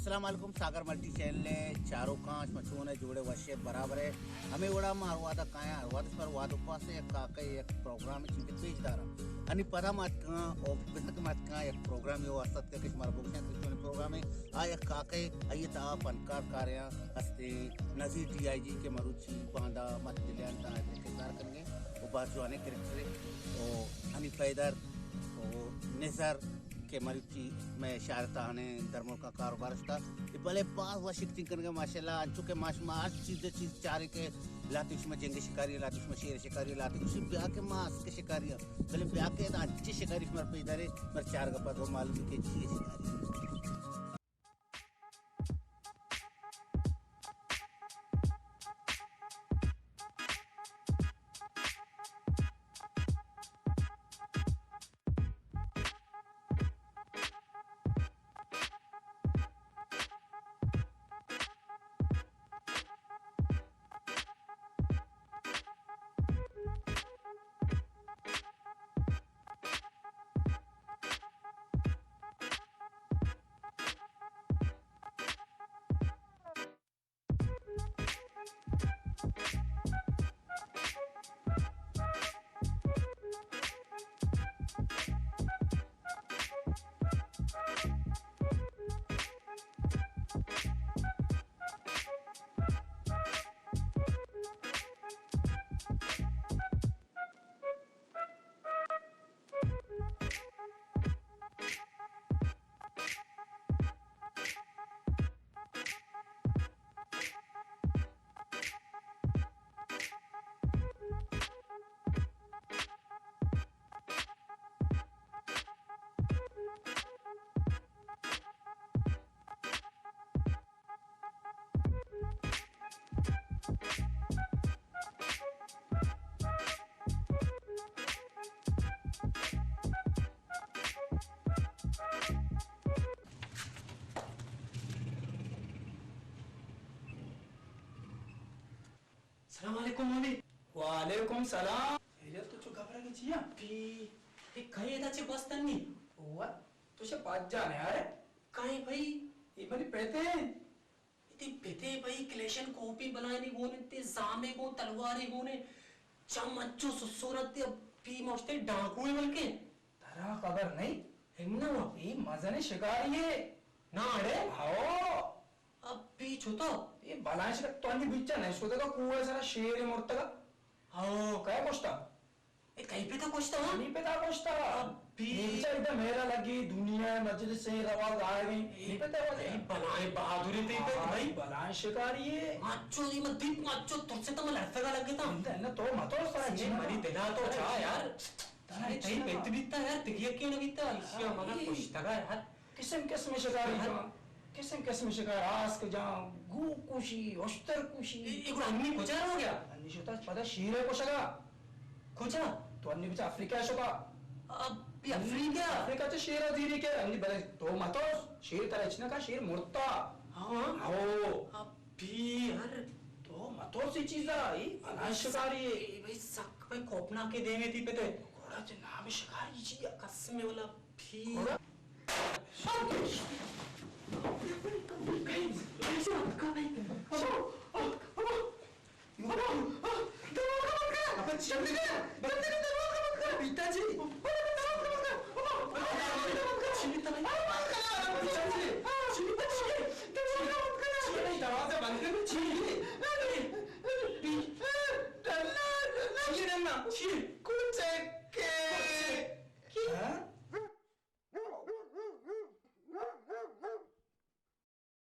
अस्सलाम वालेकुम सागर multi channel चारों कांच मचूने जोड़े वशे बराबर है हमें वड़ा मारवादा काया वाद पर वाद उपास एक काका एक प्रोग्राम चिंतित पेज दारा आणि पदा मात का और बिंदक मात का एक प्रोग्राम यो असत के किस मार बोक्शन के प्रोग्राम है आ एक काके अयता फनकार कार्य हस्ते नजीर डीआईजी के मरुची बांदा मत दिल्यान ता किरदार करेंगे वो बात जो अनेक कैरेक्टर और हनी पैदर और निजर के मरुची में शारता ने धर्मों का कारोबार था भले 5 वर्ष करके माशाल्लाह अंचु के माश में 8 चीज चारे के लातिश में जंगे शिकारी लातिश में शेर शिकारी लातिश ब्याह के मास के शिकारी भले ब्याह के अच्छे शिकारी मर पे इधर मर चार गप्पा तो मालूम के जी शिकारी सलामकुम मम्मी वालेकुम सलाम हेरे तू घबरा की चिया ते काही येताचे बसतानी हुआ तुझे पाच जाने अरे काही भाई ये मेरी पेते ते पेते भाई क्लेशन कॉपी बनाने गोने ते जामे को तलवारे गोने चमच्चो सुसुरत ते पी मोस्ते डाकुए बलके तारा खबर नहीं हिन्ना ये मजने शिकारी है ना अरे हाओ अब पीछ होता ये बालांश का तो अन्य बिच्चा नहीं सोते का कुआं सारा शेर है मोरता का हाँ क्या कोष्टा ए कहीं पे तो कुछ था नहीं पे था कोष्टा बिच्चा इधर मेरा लगी दुनिया मजलिस से रवा गाय गई नहीं पे था वाले बनाए बहादुरी ते पे भाई बालांश शिकारी है माचो ये मत दीप माचो तुझसे तो मैं लड़ता का लगे था ना तो मतो सारा ये मरी दिला तो जा यार तारा तई पेट बीता यार तिगिया क्यों नहीं बीता इससे मना कुछ तगा यार किस्म किस्म शिकारी किस्म किस्म शिकार आस्क जाऊं गु कुशी ओस्तर कुशी एक अन्नी खोजा हो गया अन्नी शोता पता शीर है कोशगा खोजा तो अन्नी बिचा अफ्रीका शोका अब ये अफ्रीका चे शीर धीरे के अन्नी बले तो मतो शीर तरह इचना का शीर मुर्ता हाँ आओ अब भी यार तो मतो सी चीज़ आई अनाश शिकारी भाई सक भाई खोपना के देवे थी पे तो घोड़ा चे नाम शिकारी जी कसम वाला भी घोड़ा पिताजी